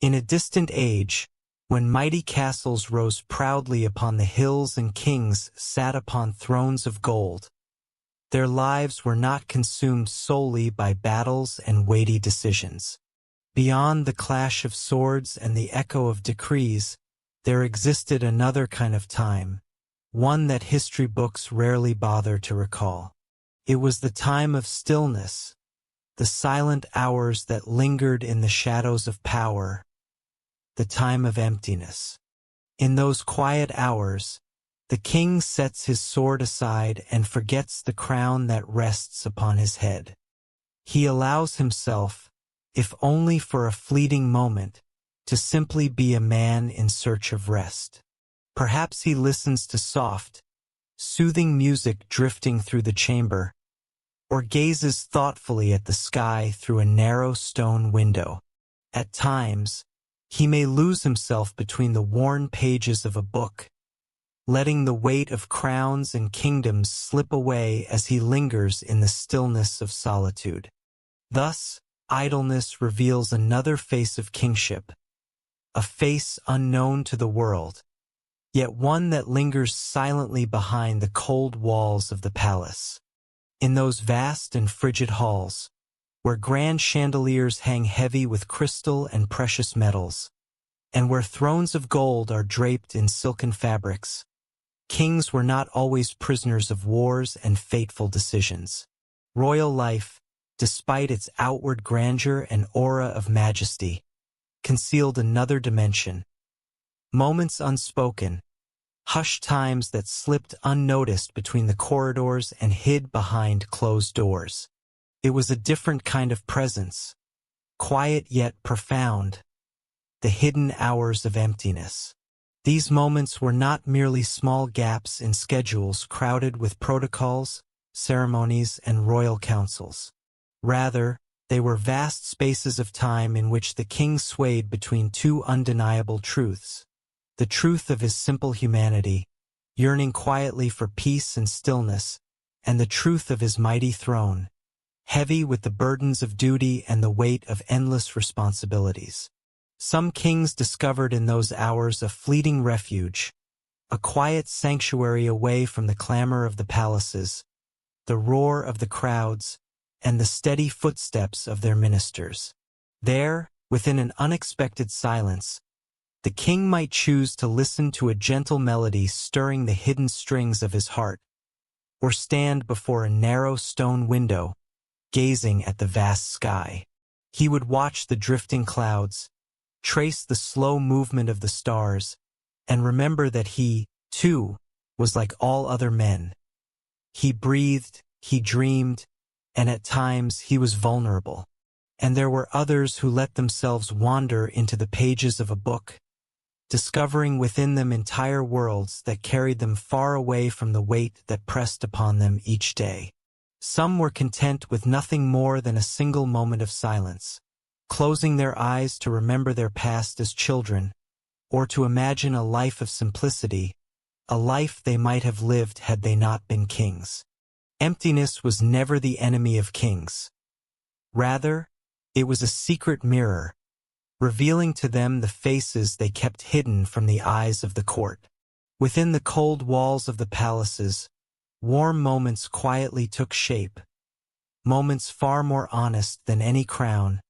In a distant age, when mighty castles rose proudly upon the hills and kings sat upon thrones of gold, their lives were not consumed solely by battles and weighty decisions. Beyond the clash of swords and the echo of decrees, there existed another kind of time, one that history books rarely bother to recall. It was the time of stillness, the silent hours that lingered in the shadows of power, the time of emptiness. In those quiet hours, the king sets his sword aside and forgets the crown that rests upon his head. He allows himself, if only for a fleeting moment, to simply be a man in search of rest. Perhaps he listens to soft, soothing music drifting through the chamber, or gazes thoughtfully at the sky through a narrow stone window. At times, he may lose himself between the worn pages of a book, letting the weight of crowns and kingdoms slip away as he lingers in the stillness of solitude. Thus, idleness reveals another face of kingship, a face unknown to the world, yet one that lingers silently behind the cold walls of the palace. In those vast and frigid halls, where grand chandeliers hang heavy with crystal and precious metals, and where thrones of gold are draped in silken fabrics, kings were not always prisoners of wars and fateful decisions. Royal life, despite its outward grandeur and aura of majesty, concealed another dimension. Moments unspoken, hushed times that slipped unnoticed between the corridors and hid behind closed doors. It was a different kind of presence, quiet yet profound, the hidden hours of emptiness. These moments were not merely small gaps in schedules crowded with protocols, ceremonies, and royal councils. Rather, they were vast spaces of time in which the king swayed between two undeniable truths: the truth of his simple humanity, yearning quietly for peace and stillness, and the truth of his mighty throne, heavy with the burdens of duty and the weight of endless responsibilities. Some kings discovered in those hours a fleeting refuge, a quiet sanctuary away from the clamor of the palaces, the roar of the crowds, and the steady footsteps of their ministers. There, within an unexpected silence, the king might choose to listen to a gentle melody stirring the hidden strings of his heart, or stand before a narrow stone window, gazing at the vast sky. He would watch the drifting clouds, trace the slow movement of the stars, and remember that he, too, was like all other men. He breathed, he dreamed, and at times he was vulnerable. And there were others who let themselves wander into the pages of a book, discovering within them entire worlds that carried them far away from the weight that pressed upon them each day. Some were content with nothing more than a single moment of silence, closing their eyes to remember their past as children, or to imagine a life of simplicity, a life they might have lived had they not been kings. Emptiness was never the enemy of kings. Rather, it was a secret mirror, revealing to them the faces they kept hidden from the eyes of the court. Within the cold walls of the palaces, warm moments quietly took shape, moments far more honest than any crown,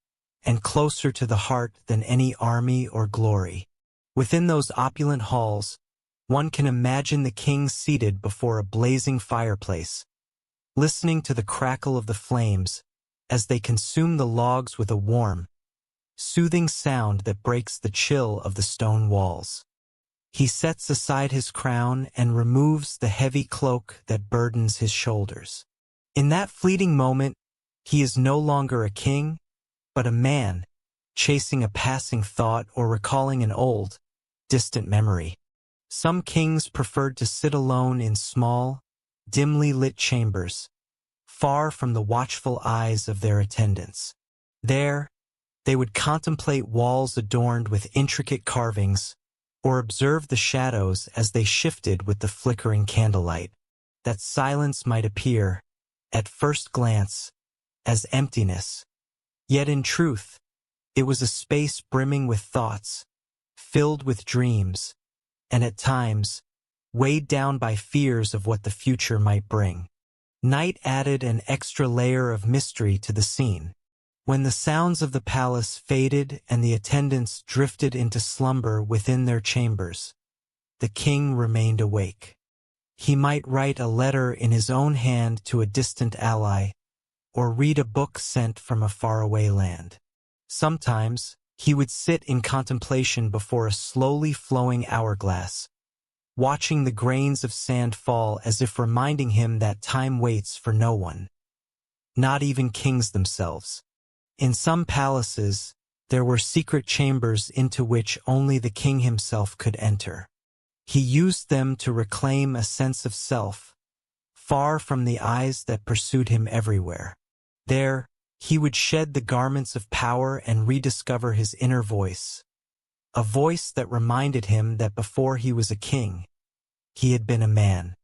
and closer to the heart than any army or glory. Within those opulent halls, one can imagine the king seated before a blazing fireplace, listening to the crackle of the flames as they consume the logs with a warm, soothing sound that breaks the chill of the stone walls. He sets aside his crown and removes the heavy cloak that burdens his shoulders. In that fleeting moment, he is no longer a king, but a man, chasing a passing thought or recalling an old, distant memory. Some kings preferred to sit alone in small, dimly lit chambers, far from the watchful eyes of their attendants. There, they would contemplate walls adorned with intricate carvings, or observe the shadows as they shifted with the flickering candlelight. That silence might appear, at first glance, as emptiness. Yet in truth, It was a space brimming with thoughts, filled with dreams, and at times, weighed down by fears of what the future might bring. Night added an extra layer of mystery to the scene. When the sounds of the palace faded and the attendants drifted into slumber within their chambers, the king remained awake. He might write a letter in his own hand to a distant ally, or read a book sent from a faraway land. Sometimes, he would sit in contemplation before a slowly flowing hourglass, watching the grains of sand fall as if reminding him that time waits for no one, not even kings themselves. In some palaces, there were secret chambers into which only the king himself could enter. He used them to reclaim a sense of self, far from the eyes that pursued him everywhere. There, he would shed the garments of power and rediscover his inner voice, a voice that reminded him that before he was a king, he had been a man.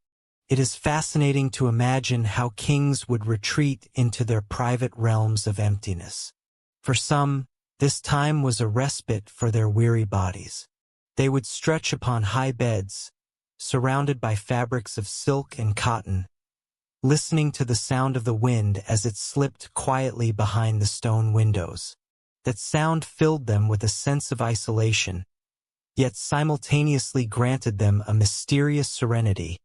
It is fascinating to imagine how kings would retreat into their private realms of emptiness. For some, this time was a respite for their weary bodies. They would stretch upon high beds, surrounded by fabrics of silk and cotton, listening to the sound of the wind as it slipped quietly behind the stone windows. That sound filled them with a sense of isolation, yet simultaneously granted them a mysterious serenity,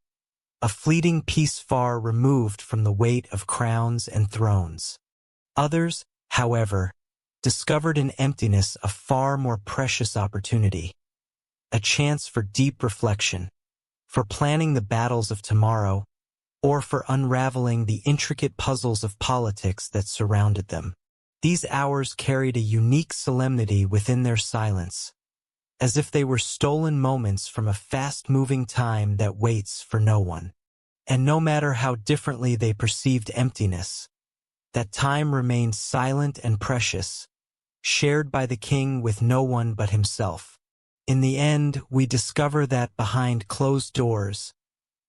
a fleeting peace far removed from the weight of crowns and thrones. Others, however, discovered in emptiness a far more precious opportunity, a chance for deep reflection, for planning the battles of tomorrow, or for unraveling the intricate puzzles of politics that surrounded them. These hours carried a unique solemnity within their silence, as if they were stolen moments from a fast-moving time that waits for no one. And no matter how differently they perceived emptiness, that time remained silent and precious, shared by the king with no one but himself. In the end, we discover that behind closed doors,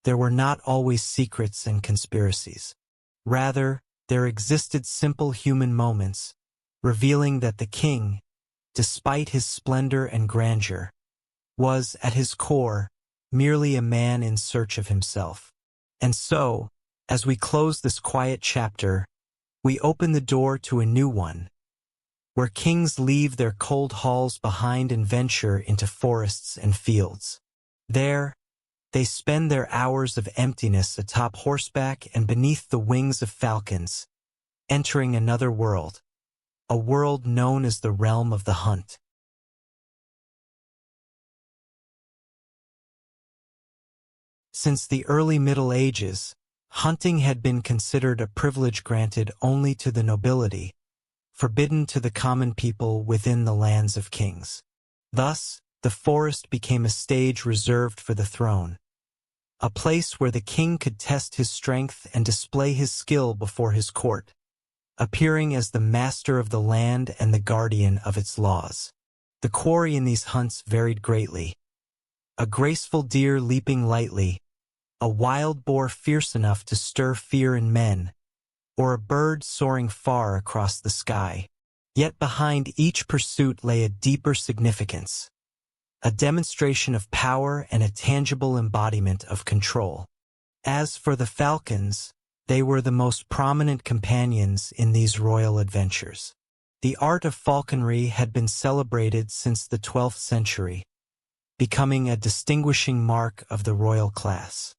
there were not always secrets and conspiracies. Rather, there existed simple human moments, revealing that the king, despite his splendor and grandeur, was, at his core, merely a man in search of himself. And so, as we close this quiet chapter, we open the door to a new one, where kings leave their cold halls behind and venture into forests and fields. There, they spend their hours of emptiness atop horseback and beneath the wings of falcons, entering another world, a world known as the realm of the hunt. Since the early Middle Ages, hunting had been considered a privilege granted only to the nobility, forbidden to the common people within the lands of kings. Thus, the forest became a stage reserved for the throne, a place where the king could test his strength and display his skill before his court, appearing as the master of the land and the guardian of its laws. The quarry in these hunts varied greatly. A graceful deer leaping lightly, a wild boar fierce enough to stir fear in men, or a bird soaring far across the sky. Yet behind each pursuit lay a deeper significance, a demonstration of power and a tangible embodiment of control. As for the falcons, they were the most prominent companions in these royal adventures. The art of falconry had been celebrated since the 12th century, becoming a distinguishing mark of the royal class.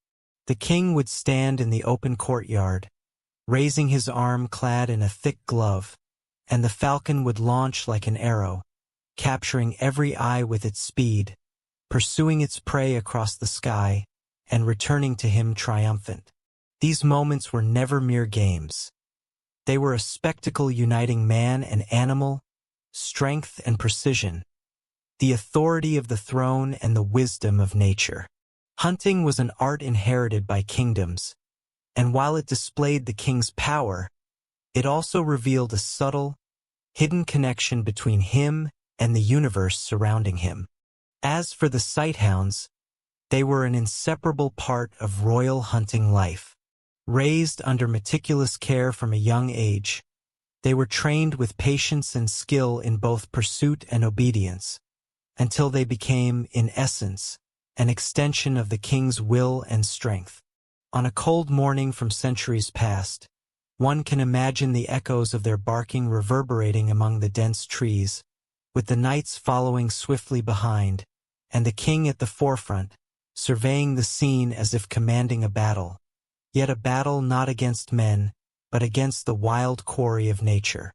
The king would stand in the open courtyard, raising his arm clad in a thick glove, and the falcon would launch like an arrow, capturing every eye with its speed, pursuing its prey across the sky, and returning to him triumphant. These moments were never mere games. They were a spectacle uniting man and animal, strength and precision, the authority of the throne and the wisdom of nature. Hunting was an art inherited by kingdoms, and while it displayed the king's power, it also revealed a subtle, hidden connection between him and the universe surrounding him. As for the sighthounds, they were an inseparable part of royal hunting life. Raised under meticulous care from a young age, They were trained with patience and skill in both pursuit and obedience, until they became, in essence, an extension of the king's will and strength. On a cold morning from centuries past, one can imagine the echoes of their barking reverberating among the dense trees, with the knights following swiftly behind, and the king at the forefront, surveying the scene as if commanding a battle. Yet a battle not against men, but against the wild quarry of nature.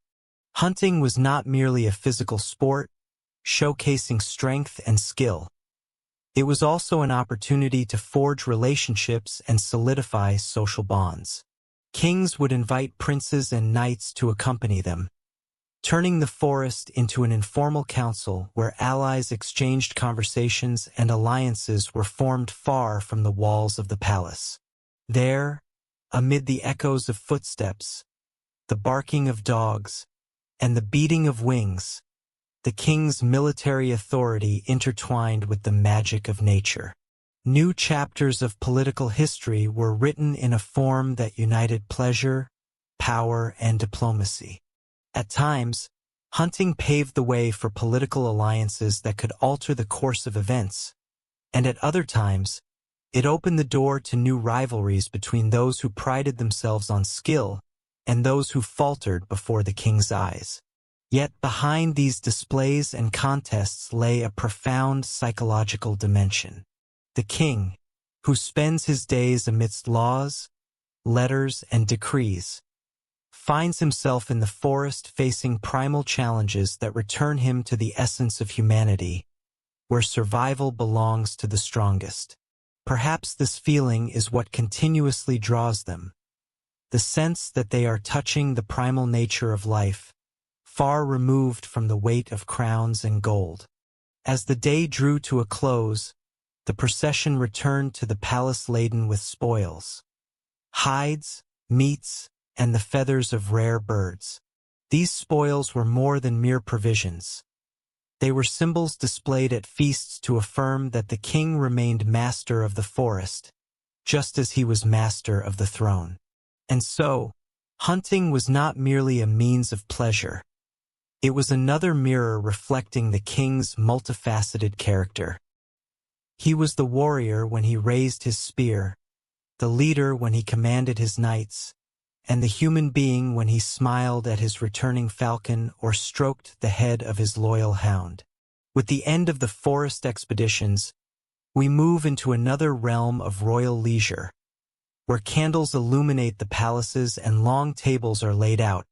Hunting was not merely a physical sport, showcasing strength and skill. It was also an opportunity to forge relationships and solidify social bonds. Kings would invite princes and knights to accompany them, turning the forest into an informal council where allies exchanged conversations and alliances were formed far from the walls of the palace. There, amid the echoes of footsteps, the barking of dogs, and the beating of wings, the king's military authority intertwined with the magic of nature. New chapters of political history were written in a form that united pleasure, power, and diplomacy. At times, hunting paved the way for political alliances that could alter the course of events, and at other times, it opened the door to new rivalries between those who prided themselves on skill and those who faltered before the king's eyes. Yet behind these displays and contests lay a profound psychological dimension. The king, who spends his days amidst laws, letters, and decrees, finds himself in the forest facing primal challenges that return him to the essence of humanity, where survival belongs to the strongest. Perhaps this feeling is what continuously draws them, the sense that they are touching the primal nature of life, far removed from the weight of crowns and gold. As the day drew to a close, the procession returned to the palace laden with spoils, hides, meats, and the feathers of rare birds. These spoils were more than mere provisions. They were symbols displayed at feasts to affirm that the king remained master of the forest, just as he was master of the throne. And so, hunting was not merely a means of pleasure. It was another mirror reflecting the king's multifaceted character. He was the warrior when he raised his spear, the leader when he commanded his knights, and the human being when he smiled at his returning falcon or stroked the head of his loyal hound. With the end of the forest expeditions, we move into another realm of royal leisure, where candles illuminate the palaces and long tables are laid out,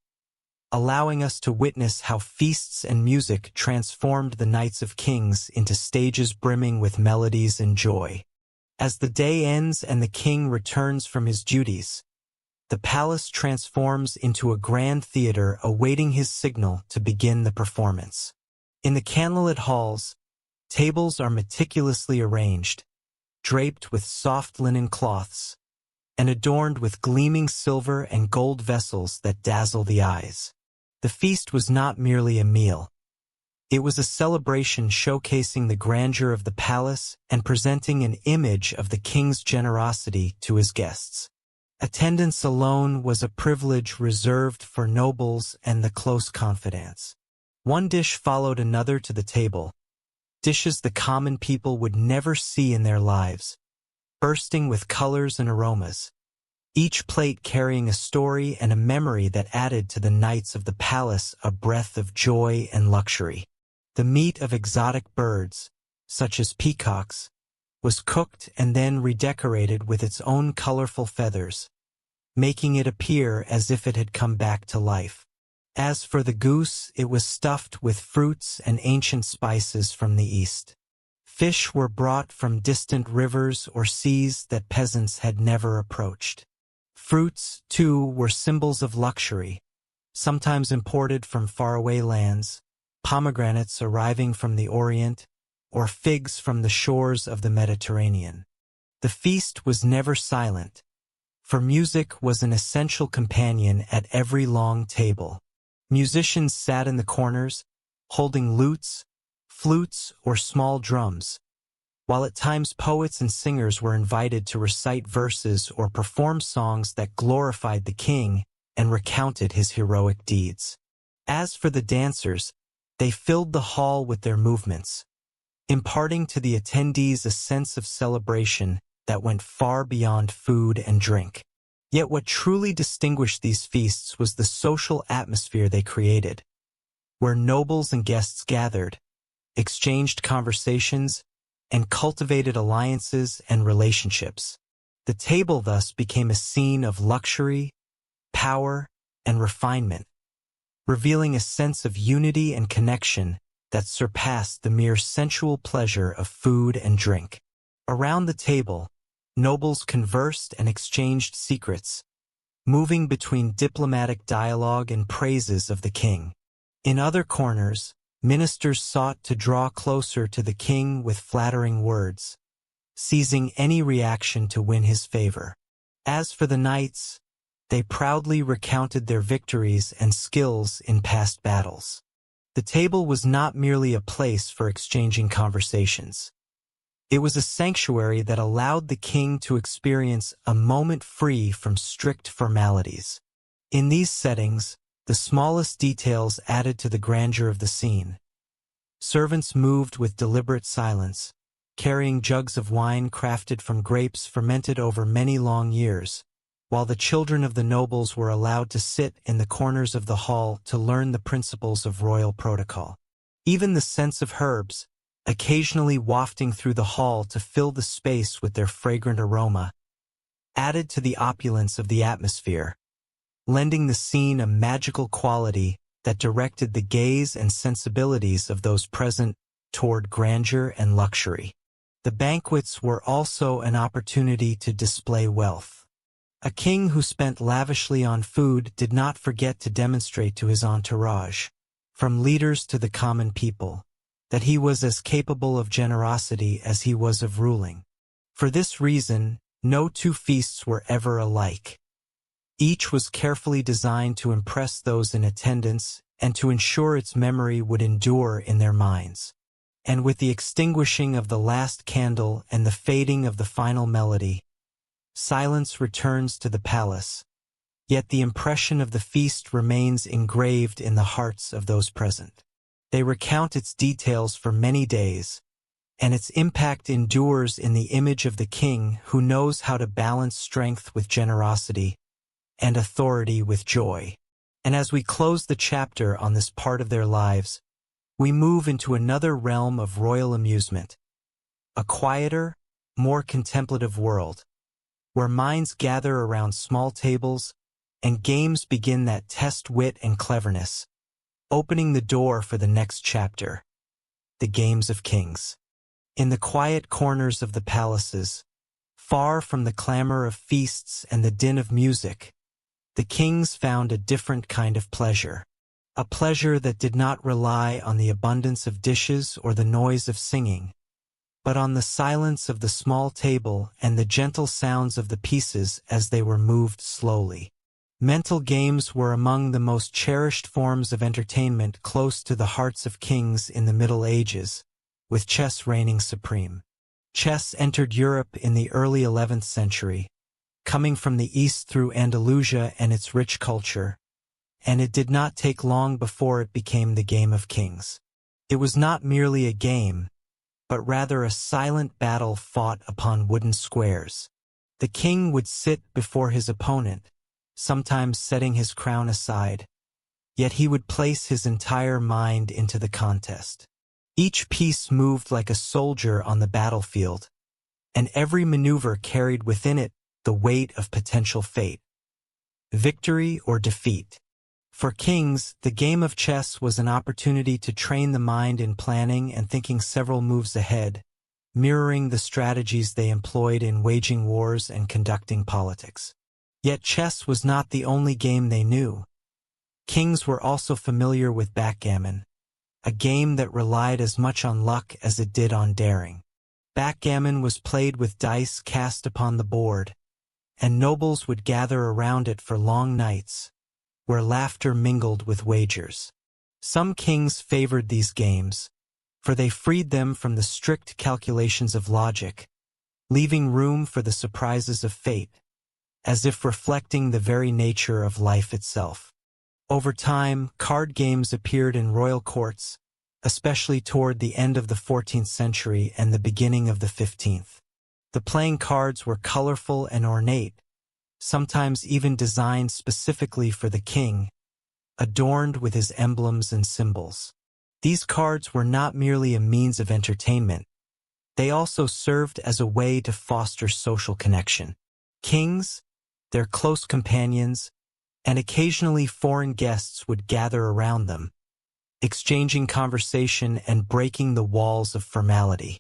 allowing us to witness how feasts and music transformed the nights of kings into stages brimming with melodies and joy. As the day ends and the king returns from his duties, the palace transforms into a grand theater awaiting his signal to begin the performance. In the candlelit halls, tables are meticulously arranged, draped with soft linen cloths, and adorned with gleaming silver and gold vessels that dazzle the eyes. The feast was not merely a meal. It was a celebration showcasing the grandeur of the palace and presenting an image of the king's generosity to his guests. Attendance alone was a privilege reserved for nobles and the close confidants. One dish followed another to the table, dishes the common people would never see in their lives, bursting with colors and aromas, each plate carrying a story and a memory that added to the nights of the palace a breath of joy and luxury. The meat of exotic birds, such as peacocks, was cooked and then redecorated with its own colorful feathers, making it appear as if it had come back to life. As for the goose, it was stuffed with fruits and ancient spices from the east. Fish were brought from distant rivers or seas that peasants had never approached. Fruits, too, were symbols of luxury, sometimes imported from faraway lands, pomegranates arriving from the Orient, or figs from the shores of the Mediterranean. The feast was never silent, for music was an essential companion at every long table. Musicians sat in the corners, holding lutes, flutes, or small drums, while at times poets and singers were invited to recite verses or perform songs that glorified the king and recounted his heroic deeds. As for the dancers, they filled the hall with their movements, imparting to the attendees a sense of celebration that went far beyond food and drink. Yet what truly distinguished these feasts was the social atmosphere they created, where nobles and guests gathered, exchanged conversations, and cultivated alliances and relationships. The table thus became a scene of luxury, power, and refinement, revealing a sense of unity and connection that surpassed the mere sensual pleasure of food and drink. Around the table, nobles conversed and exchanged secrets, moving between diplomatic dialogue and praises of the king. In other corners, ministers sought to draw closer to the king with flattering words, seizing any reaction to win his favor. As for the knights, they proudly recounted their victories and skills in past battles. The table was not merely a place for exchanging conversations. It was a sanctuary that allowed the king to experience a moment free from strict formalities. In these settings, the smallest details added to the grandeur of the scene. Servants moved with deliberate silence, carrying jugs of wine crafted from grapes fermented over many long years, while the children of the nobles were allowed to sit in the corners of the hall to learn the principles of royal protocol. Even the scents of herbs, occasionally wafting through the hall to fill the space with their fragrant aroma, added to the opulence of the atmosphere, lending the scene a magical quality that directed the gaze and sensibilities of those present toward grandeur and luxury. The banquets were also an opportunity to display wealth. A king who spent lavishly on food did not forget to demonstrate to his entourage, from leaders to the common people, that he was as capable of generosity as he was of ruling. For this reason, no two feasts were ever alike. Each was carefully designed to impress those in attendance and to ensure its memory would endure in their minds. And with the extinguishing of the last candle and the fading of the final melody, silence returns to the palace, yet the impression of the feast remains engraved in the hearts of those present. They recount its details for many days, and its impact endures in the image of the king who knows how to balance strength with generosity and authority with joy. And as we close the chapter on this part of their lives, we move into another realm of royal amusement, a quieter, more contemplative world, where minds gather around small tables and games begin that test wit and cleverness, opening the door for the next chapter, the games of kings. In the quiet corners of the palaces, far from the clamor of feasts and the din of music, the kings found a different kind of pleasure, a pleasure that did not rely on the abundance of dishes or the noise of singing, but on the silence of the small table and the gentle sounds of the pieces as they were moved slowly. Mental games were among the most cherished forms of entertainment close to the hearts of kings in the Middle Ages, with chess reigning supreme. Chess entered Europe in the early 11th century, coming from the east through Andalusia and its rich culture, and it did not take long before it became the game of kings. It was not merely a game, but rather a silent battle fought upon wooden squares. The king would sit before his opponent, sometimes setting his crown aside, yet he would place his entire mind into the contest. Each piece moved like a soldier on the battlefield, and every maneuver carried within it the weight of potential fate, victory or defeat. For kings, the game of chess was an opportunity to train the mind in planning and thinking several moves ahead, mirroring the strategies they employed in waging wars and conducting politics. Yet chess was not the only game they knew. Kings were also familiar with backgammon, a game that relied as much on luck as it did on daring. Backgammon was played with dice cast upon the board, and nobles would gather around it for long nights, where laughter mingled with wagers. Some kings favored these games, for they freed them from the strict calculations of logic, leaving room for the surprises of fate. as if reflecting the very nature of life itself. Over time, card games appeared in royal courts, especially toward the end of the 14th century and the beginning of the 15th. The playing cards were colorful and ornate, sometimes even designed specifically for the king, adorned with his emblems and symbols. These cards were not merely a means of entertainment. They also served as a way to foster social connection. Kings, their close companions, and occasionally foreign guests would gather around them, exchanging conversation and breaking the walls of formality.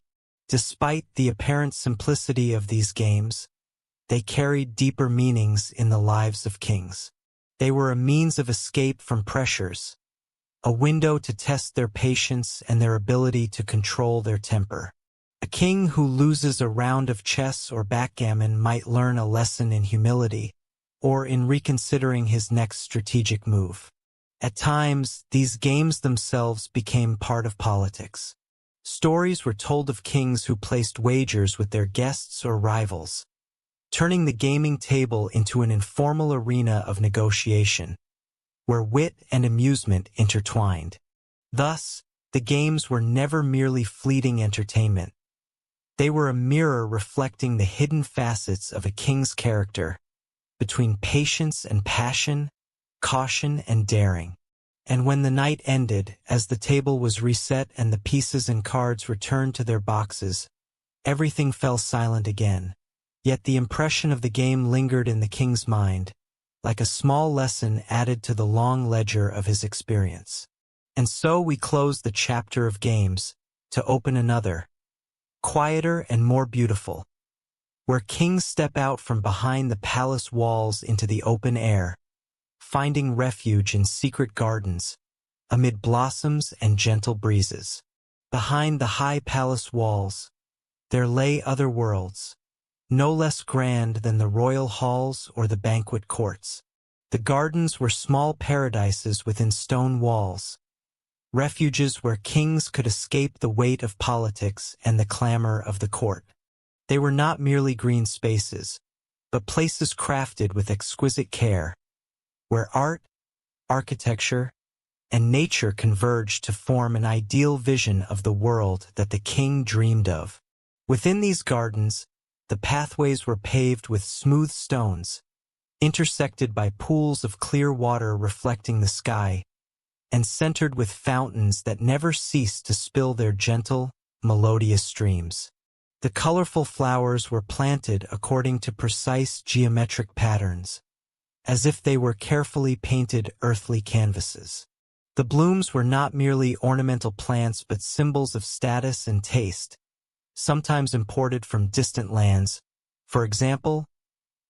Despite the apparent simplicity of these games, they carried deeper meanings in the lives of kings. They were a means of escape from pressures, a window to test their patience and their ability to control their temper. A king who loses a round of chess or backgammon might learn a lesson in humility, or in reconsidering his next strategic move. At times, these games themselves became part of politics. Stories were told of kings who placed wagers with their guests or rivals, turning the gaming table into an informal arena of negotiation, where wit and amusement intertwined. Thus, the games were never merely fleeting entertainment. They were a mirror reflecting the hidden facets of a king's character, between patience and passion, caution and daring. And when the night ended, as the table was reset and the pieces and cards returned to their boxes, everything fell silent again. Yet the impression of the game lingered in the king's mind, like a small lesson added to the long ledger of his experience. And so we close the chapter of games, to open another, quieter and more beautiful, where kings step out from behind the palace walls into the open air, finding refuge in secret gardens, amid blossoms and gentle breezes. Behind the high palace walls, there lay other worlds, no less grand than the royal halls or the banquet courts. The gardens were small paradises within stone walls, refuges where kings could escape the weight of politics and the clamor of the court. They were not merely green spaces, but places crafted with exquisite care, where art, architecture, and nature converged to form an ideal vision of the world that the king dreamed of. Within these gardens, the pathways were paved with smooth stones, intersected by pools of clear water reflecting the sky, and centered with fountains that never ceased to spill their gentle, melodious streams. The colorful flowers were planted according to precise geometric patterns, as if they were carefully painted earthly canvases. The blooms were not merely ornamental plants but symbols of status and taste, sometimes imported from distant lands. For example,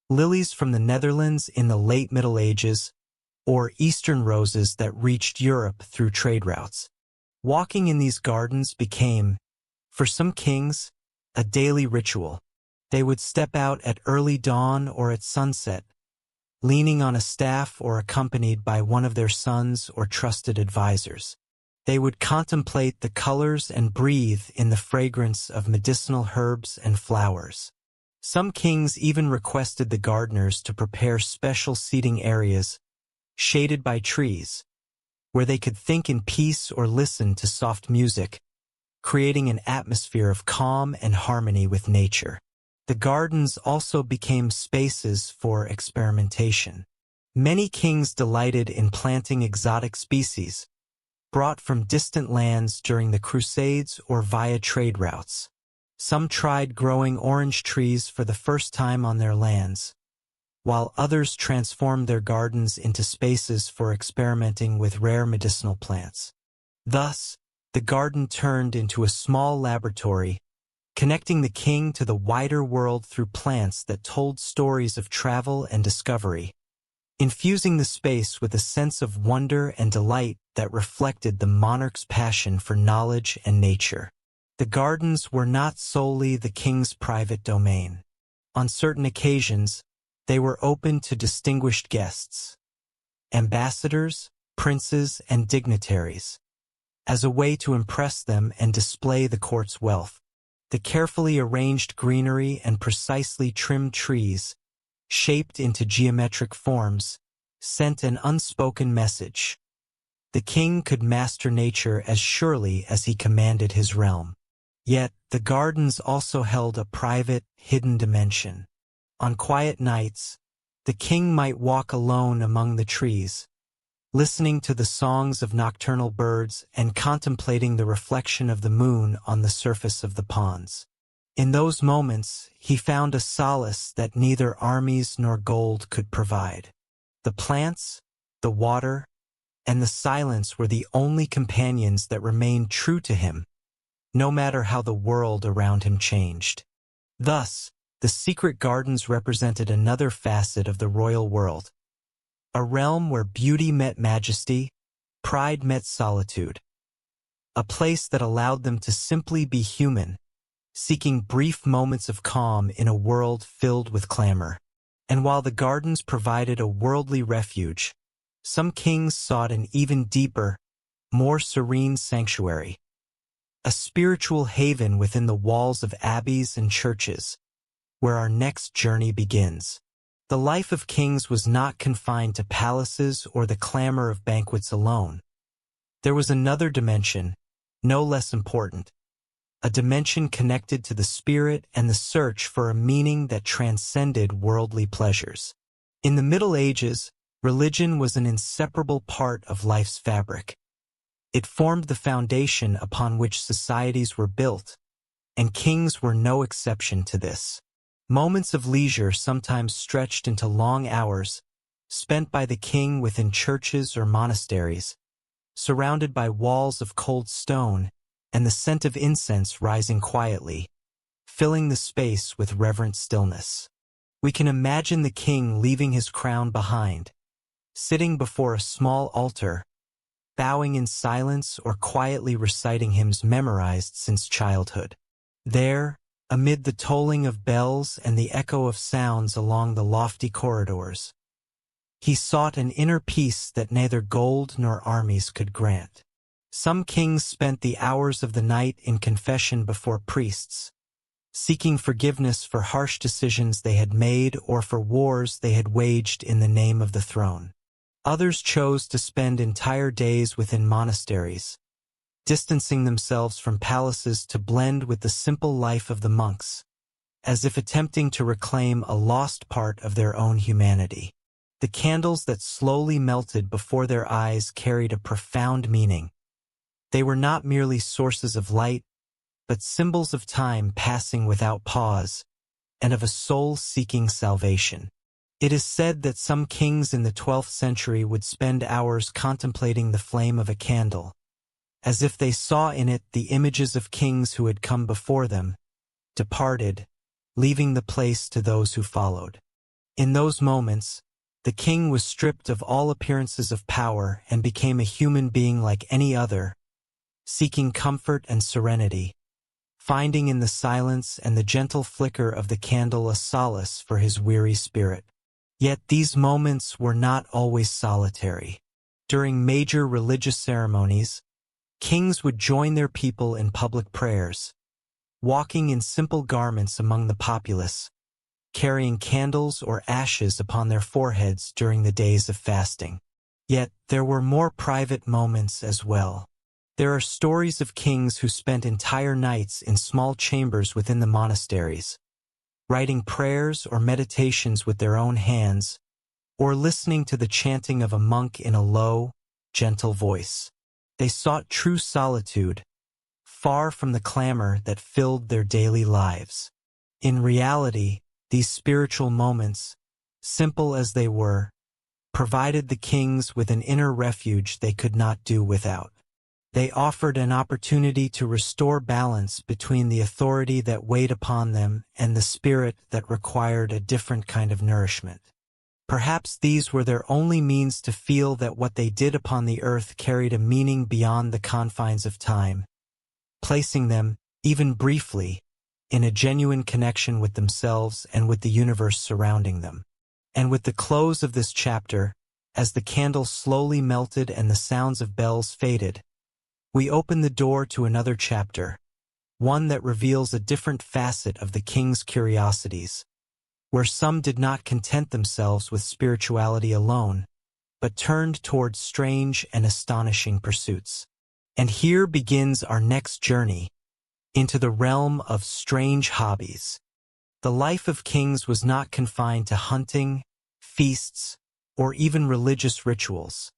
lilies from the Netherlands in the late Middle Ages, or eastern roses that reached Europe through trade routes. Walking in these gardens became, for some kings, a daily ritual. They would step out at early dawn or at sunset, leaning on a staff or accompanied by one of their sons or trusted advisors. They would contemplate the colors and breathe in the fragrance of medicinal herbs and flowers. Some kings even requested the gardeners to prepare special seating areas, shaded by trees, where they could think in peace or listen to soft music, creating an atmosphere of calm and harmony with nature. The gardens also became spaces for experimentation. Many kings delighted in planting exotic species, brought from distant lands during the Crusades or via trade routes. Some tried growing orange trees for the first time on their lands, while others transformed their gardens into spaces for experimenting with rare medicinal plants. Thus, the garden turned into a small laboratory, connecting the king to the wider world through plants that told stories of travel and discovery, infusing the space with a sense of wonder and delight that reflected the monarch's passion for knowledge and nature. The gardens were not solely the king's private domain. On certain occasions, they were open to distinguished guests, ambassadors, princes, and dignitaries, as a way to impress them and display the court's wealth. The carefully arranged greenery and precisely trimmed trees shaped into geometric forms, sent an unspoken message. The king could master nature as surely as he commanded his realm. Yet, the gardens also held a private, hidden dimension. On quiet nights, the king might walk alone among the trees, listening to the songs of nocturnal birds and contemplating the reflection of the moon on the surface of the ponds. In those moments, he found a solace that neither armies nor gold could provide. The plants, the water, and the silence were the only companions that remained true to him, no matter how the world around him changed. Thus, the secret gardens represented another facet of the royal world, a realm where beauty met majesty, pride met solitude, a place that allowed them to simply be human, seeking brief moments of calm in a world filled with clamor. And while the gardens provided a worldly refuge, some kings sought an even deeper, more serene sanctuary, a spiritual haven within the walls of abbeys and churches, where our next journey begins. The life of kings was not confined to palaces or the clamor of banquets alone. There was another dimension, no less important, a dimension connected to the spirit and the search for a meaning that transcended worldly pleasures. In the Middle Ages, religion was an inseparable part of life's fabric. It formed the foundation upon which societies were built, and kings were no exception to this. Moments of leisure sometimes stretched into long hours, spent by the king within churches or monasteries, surrounded by walls of cold stone and the scent of incense rising quietly, filling the space with reverent stillness. We can imagine the king leaving his crown behind, sitting before a small altar, bowing in silence or quietly reciting hymns memorized since childhood. There, amid the tolling of bells and the echo of sounds along the lofty corridors, he sought an inner peace that neither gold nor armies could grant. Some kings spent the hours of the night in confession before priests, seeking forgiveness for harsh decisions they had made or for wars they had waged in the name of the throne. Others chose to spend entire days within monasteries, distancing themselves from palaces to blend with the simple life of the monks, as if attempting to reclaim a lost part of their own humanity. The candles that slowly melted before their eyes carried a profound meaning. They were not merely sources of light, but symbols of time passing without pause, and of a soul seeking salvation. It is said that some kings in the 12th century would spend hours contemplating the flame of a candle, as if they saw in it the images of kings who had come before them, departed, leaving the place to those who followed. In those moments, the king was stripped of all appearances of power and became a human being like any other, seeking comfort and serenity, finding in the silence and the gentle flicker of the candle a solace for his weary spirit. Yet these moments were not always solitary. During major religious ceremonies, kings would join their people in public prayers, walking in simple garments among the populace, carrying candles or ashes upon their foreheads during the days of fasting. Yet there were more private moments as well. There are stories of kings who spent entire nights in small chambers within the monasteries, writing prayers or meditations with their own hands, or listening to the chanting of a monk in a low, gentle voice. They sought true solitude, far from the clamor that filled their daily lives. In reality, these spiritual moments, simple as they were, provided the kings with an inner refuge they could not do without. They offered an opportunity to restore balance between the authority that weighed upon them and the spirit that required a different kind of nourishment. Perhaps these were their only means to feel that what they did upon the earth carried a meaning beyond the confines of time, placing them, even briefly, in a genuine connection with themselves and with the universe surrounding them. And with the close of this chapter, as the candle slowly melted and the sounds of bells faded, we open the door to another chapter, one that reveals a different facet of the king's curiosities, where some did not content themselves with spirituality alone, but turned towards strange and astonishing pursuits. And here begins our next journey into the realm of strange hobbies. The life of kings was not confined to hunting, feasts, or even religious rituals.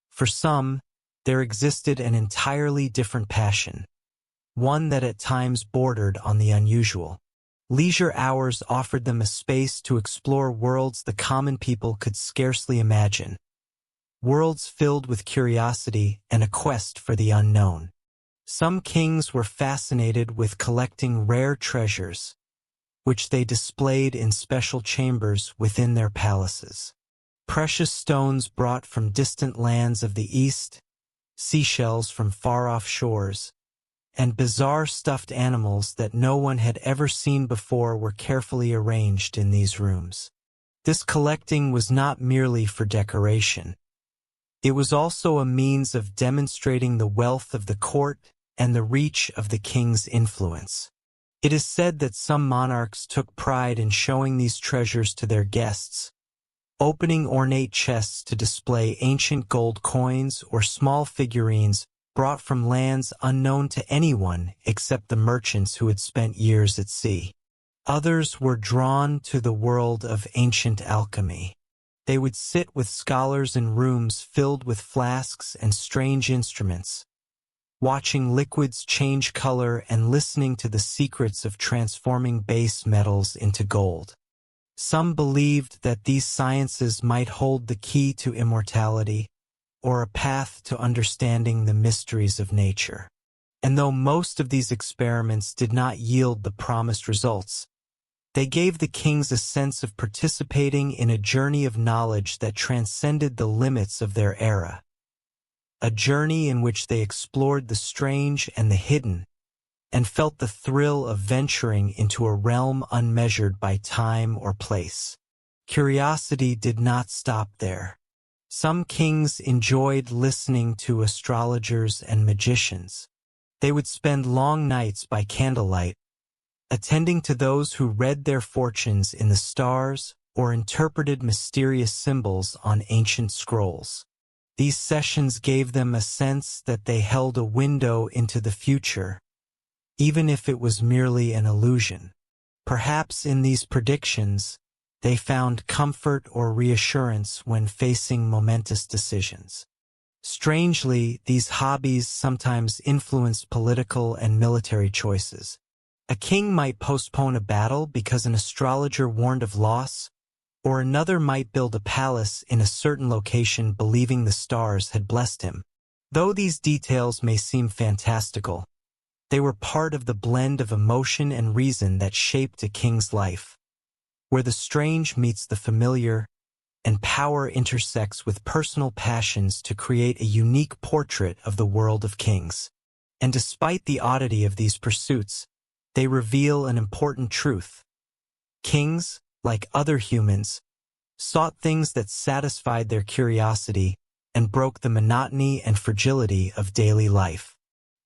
For some, there existed an entirely different passion, one that at times bordered on the unusual. Leisure hours offered them a space to explore worlds the common people could scarcely imagine, worlds filled with curiosity and a quest for the unknown. Some kings were fascinated with collecting rare treasures, which they displayed in special chambers within their palaces. Precious stones brought from distant lands of the East, seashells from far-off shores, and bizarre stuffed animals that no one had ever seen before were carefully arranged in these rooms. This collecting was not merely for decoration. It was also a means of demonstrating the wealth of the court and the reach of the king's influence. It is said that some monarchs took pride in showing these treasures to their guests, opening ornate chests to display ancient gold coins or small figurines brought from lands unknown to anyone except the merchants who had spent years at sea. Others were drawn to the world of ancient alchemy. They would sit with scholars in rooms filled with flasks and strange instruments, watching liquids change color and listening to the secrets of transforming base metals into gold. Some believed that these sciences might hold the key to immortality, or a path to understanding the mysteries of nature. And though most of these experiments did not yield the promised results, they gave the kings a sense of participating in a journey of knowledge that transcended the limits of their era. A journey in which they explored the strange and the hidden, and felt the thrill of venturing into a realm unmeasured by time or place. Curiosity did not stop there. Some kings enjoyed listening to astrologers and magicians. They would spend long nights by candlelight, attending to those who read their fortunes in the stars or interpreted mysterious symbols on ancient scrolls. These sessions gave them a sense that they held a window into the future, even if it was merely an illusion. Perhaps in these predictions, they found comfort or reassurance when facing momentous decisions. Strangely, these hobbies sometimes influenced political and military choices. A king might postpone a battle because an astrologer warned of loss, or another might build a palace in a certain location believing the stars had blessed him. Though these details may seem fantastical, they were part of the blend of emotion and reason that shaped a king's life, where the strange meets the familiar, and power intersects with personal passions to create a unique portrait of the world of kings. And despite the oddity of these pursuits, they reveal an important truth. Kings, like other humans, sought things that satisfied their curiosity and broke the monotony and fragility of daily life.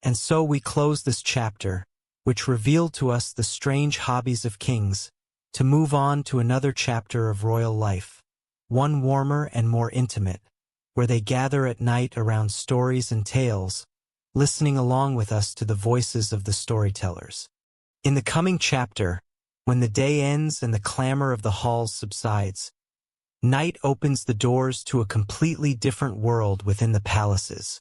And so we close this chapter, which revealed to us the strange hobbies of kings, to move on to another chapter of royal life, one warmer and more intimate, where they gather at night around stories and tales, listening along with us to the voices of the storytellers. In the coming chapter, when the day ends and the clamor of the halls subsides, night opens the doors to a completely different world within the palaces,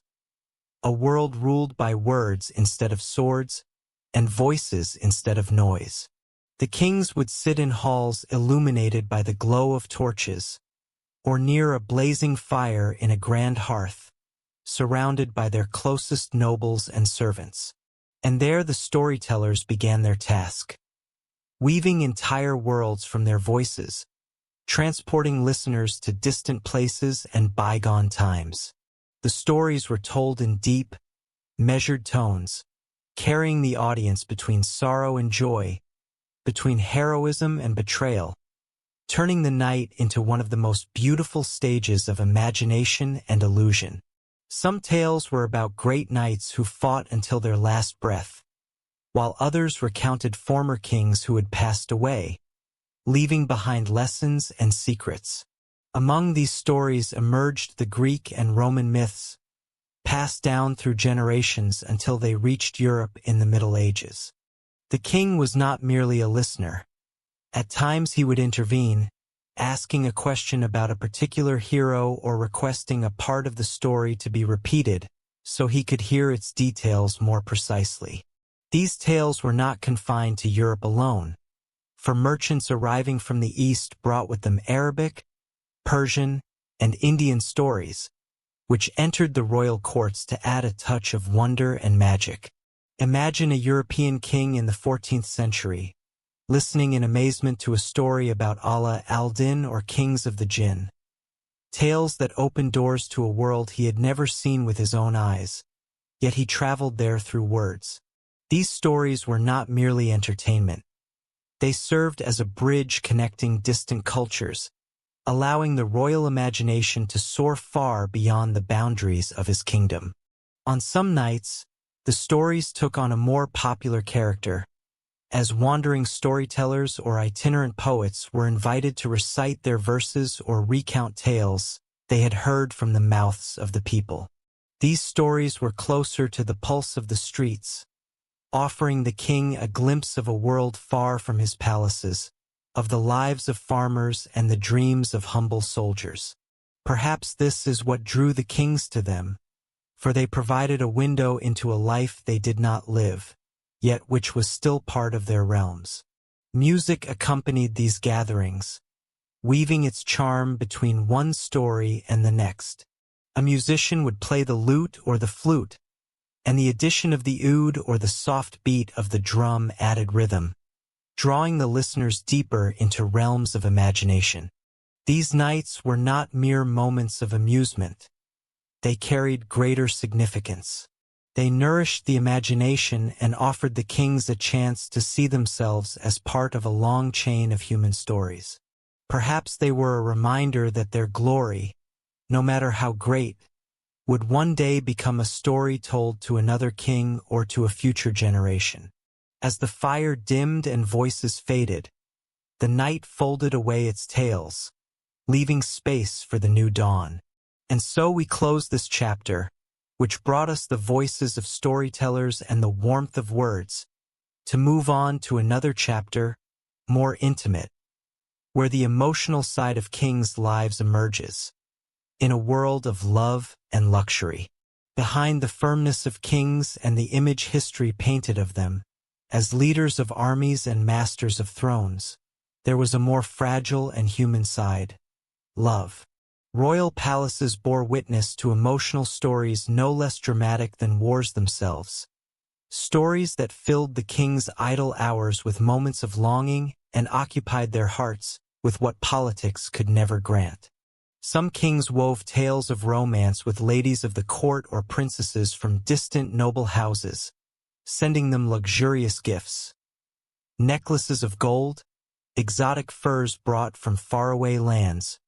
a world ruled by words instead of swords and voices instead of noise. The kings would sit in halls illuminated by the glow of torches, or near a blazing fire in a grand hearth, surrounded by their closest nobles and servants. And there the storytellers began their task, weaving entire worlds from their voices, transporting listeners to distant places and bygone times. The stories were told in deep, measured tones, carrying the audience between sorrow and joy, between heroism and betrayal, turning the night into one of the most beautiful stages of imagination and illusion. Some tales were about great knights who fought until their last breath, while others recounted former kings who had passed away, leaving behind lessons and secrets. Among these stories emerged the Greek and Roman myths, passed down through generations until they reached Europe in the Middle Ages. The king was not merely a listener. At times he would intervene, asking a question about a particular hero or requesting a part of the story to be repeated so he could hear its details more precisely. These tales were not confined to Europe alone, for merchants arriving from the East brought with them Arabic, Persian, and Indian stories, which entered the royal courts to add a touch of wonder and magic. Imagine a European king in the 14th century, listening in amazement to a story about Ala al-Din or kings of the Jinn. Tales that opened doors to a world he had never seen with his own eyes, yet he traveled there through words. These stories were not merely entertainment. They served as a bridge connecting distant cultures, allowing the royal imagination to soar far beyond the boundaries of his kingdom. On some nights, the stories took on a more popular character, as wandering storytellers or itinerant poets were invited to recite their verses or recount tales they had heard from the mouths of the people. These stories were closer to the pulse of the streets, offering the king a glimpse of a world far from his palaces, of the lives of farmers and the dreams of humble soldiers. Perhaps this is what drew the kings to them, for they provided a window into a life they did not live, yet which was still part of their realms. Music accompanied these gatherings, weaving its charm between one story and the next. A musician would play the lute or the flute, and the addition of the oud or the soft beat of the drum added rhythm, drawing the listeners deeper into realms of imagination. These nights were not mere moments of amusement. They carried greater significance. They nourished the imagination and offered the kings a chance to see themselves as part of a long chain of human stories. Perhaps they were a reminder that their glory, no matter how great, would one day become a story told to another king or to a future generation. As the fire dimmed and voices faded, the night folded away its tales, leaving space for the new dawn. And so we close this chapter, which brought us the voices of storytellers and the warmth of words, to move on to another chapter, more intimate, where the emotional side of kings' lives emerges, in a world of love and luxury. Behind the firmness of kings and the image history painted of them, as leaders of armies and masters of thrones, there was a more fragile and human side: love. Royal palaces bore witness to emotional stories no less dramatic than wars themselves. Stories that filled the king's idle hours with moments of longing and occupied their hearts with what politics could never grant. Some kings wove tales of romance with ladies of the court or princesses from distant noble houses, sending them luxurious gifts: necklaces of gold, exotic furs brought from faraway lands,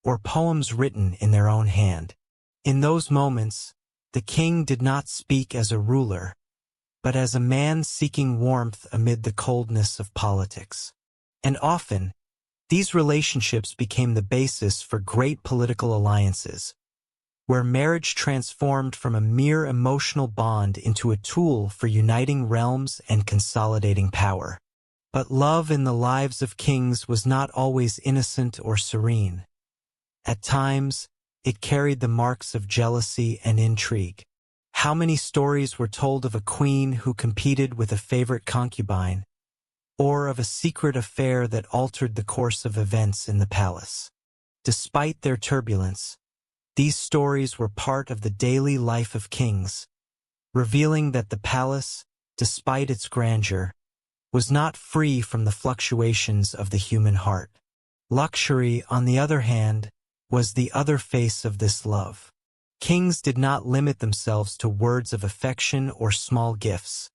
or poems written in their own hand. In those moments, the king did not speak as a ruler, but as a man seeking warmth amid the coldness of politics. And often, these relationships became the basis for great political alliances, where marriage transformed from a mere emotional bond into a tool for uniting realms and consolidating power. But love in the lives of kings was not always innocent or serene. At times, it carried the marks of jealousy and intrigue. How many stories were told of a queen who competed with a favorite concubine, or of a secret affair that altered the course of events in the palace? Despite their turbulence, these stories were part of the daily life of kings, revealing that the palace, despite its grandeur, was not free from the fluctuations of the human heart. Luxury, on the other hand, was the other face of this love. Kings did not limit themselves to words of affection or small gifts.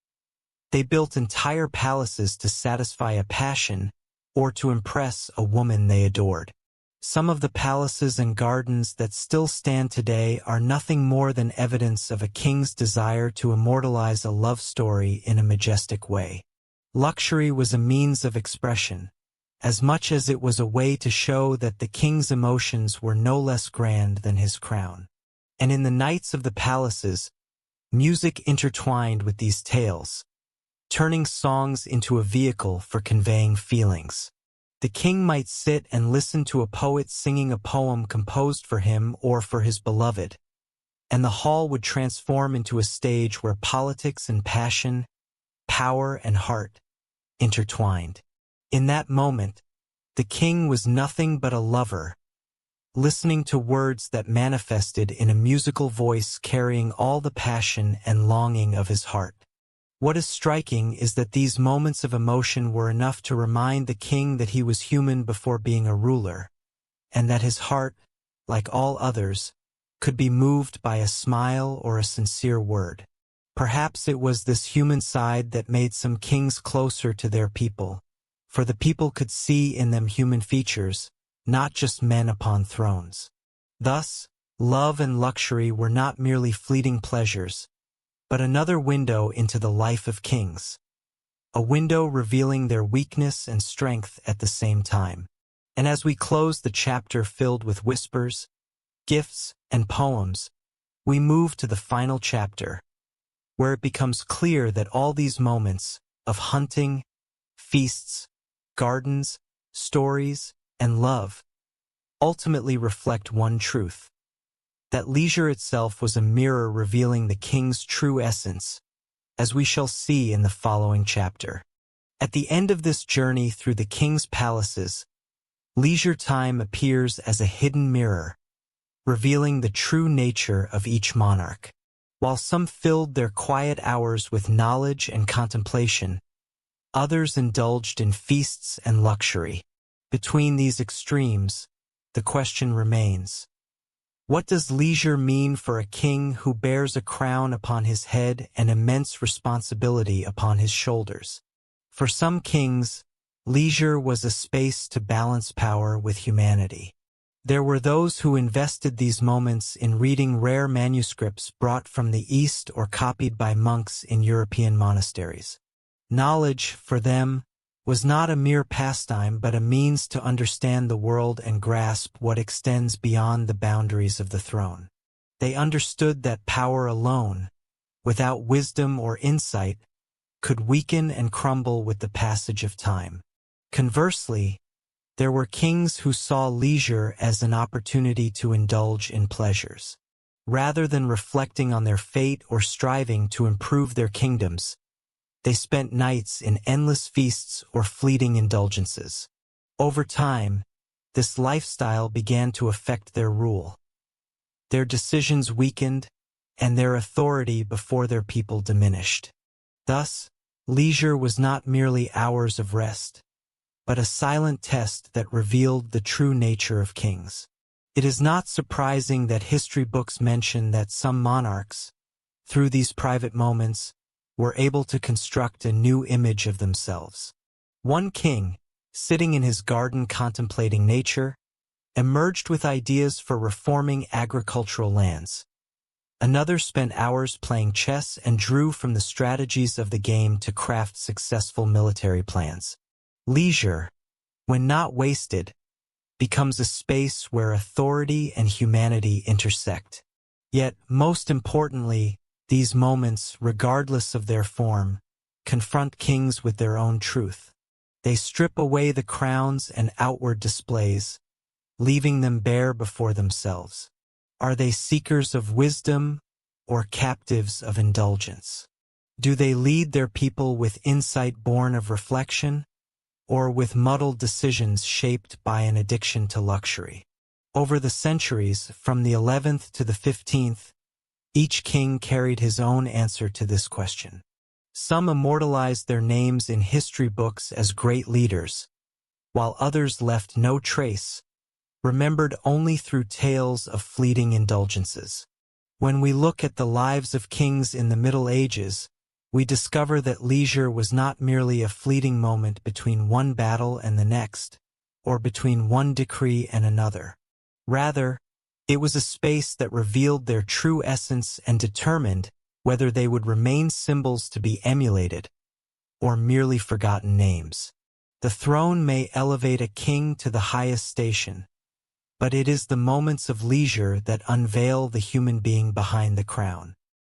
They built entire palaces to satisfy a passion or to impress a woman they adored. Some of the palaces and gardens that still stand today are nothing more than evidence of a king's desire to immortalize a love story in a majestic way. Luxury was a means of expression, as much as it was a way to show that the king's emotions were no less grand than his crown. And in the nights of the palaces, music intertwined with these tales, turning songs into a vehicle for conveying feelings. The king might sit and listen to a poet singing a poem composed for him or for his beloved, and the hall would transform into a stage where politics and passion, power and heart, intertwined. In that moment, the king was nothing but a lover, listening to words that manifested in a musical voice carrying all the passion and longing of his heart. What is striking is that these moments of emotion were enough to remind the king that he was human before being a ruler, and that his heart, like all others, could be moved by a smile or a sincere word. Perhaps it was this human side that made some kings closer to their people, for the people could see in them human features, not just men upon thrones. Thus, love and luxury were not merely fleeting pleasures, but another window into the life of kings, a window revealing their weakness and strength at the same time. And as we close the chapter filled with whispers, gifts, and poems, we move to the final chapter, where it becomes clear that all these moments of hunting, feasts, gardens, stories, and love ultimately reflect one truth: that leisure itself was a mirror revealing the king's true essence, as we shall see in the following chapter. At the end of this journey through the king's palaces, leisure time appears as a hidden mirror, revealing the true nature of each monarch. While some filled their quiet hours with knowledge and contemplation, others indulged in feasts and luxury. Between these extremes, the question remains: what does leisure mean for a king who bears a crown upon his head and immense responsibility upon his shoulders? For some kings, leisure was a space to balance power with humanity. There were those who invested these moments in reading rare manuscripts brought from the East or copied by monks in European monasteries. Knowledge, for them, was not a mere pastime but a means to understand the world and grasp what extends beyond the boundaries of the throne. They understood that power alone, without wisdom or insight, could weaken and crumble with the passage of time. Conversely, there were kings who saw leisure as an opportunity to indulge in pleasures. Rather than reflecting on their fate or striving to improve their kingdoms, they spent nights in endless feasts or fleeting indulgences. Over time, this lifestyle began to affect their rule. Their decisions weakened, and their authority before their people diminished. Thus, leisure was not merely hours of rest, but a silent test that revealed the true nature of kings. It is not surprising that history books mention that some monarchs, through these private moments, were able to construct a new image of themselves. One king, sitting in his garden contemplating nature, emerged with ideas for reforming agricultural lands. Another spent hours playing chess and drew from the strategies of the game to craft successful military plans. Leisure, when not wasted, becomes a space where authority and humanity intersect. Yet, most importantly, these moments, regardless of their form, confront kings with their own truth. They strip away the crowns and outward displays, leaving them bare before themselves. Are they seekers of wisdom or captives of indulgence? Do they lead their people with insight born of reflection, or with muddled decisions shaped by an addiction to luxury? Over the centuries, from the 11th to the 15th, each king carried his own answer to this question. Some immortalized their names in history books as great leaders, while others left no trace, remembered only through tales of fleeting indulgences. When we look at the lives of kings in the Middle Ages, we discover that leisure was not merely a fleeting moment between one battle and the next, or between one decree and another. Rather, it was a space that revealed their true essence and determined whether they would remain symbols to be emulated or merely forgotten names. The throne may elevate a king to the highest station, but it is the moments of leisure that unveil the human being behind the crown.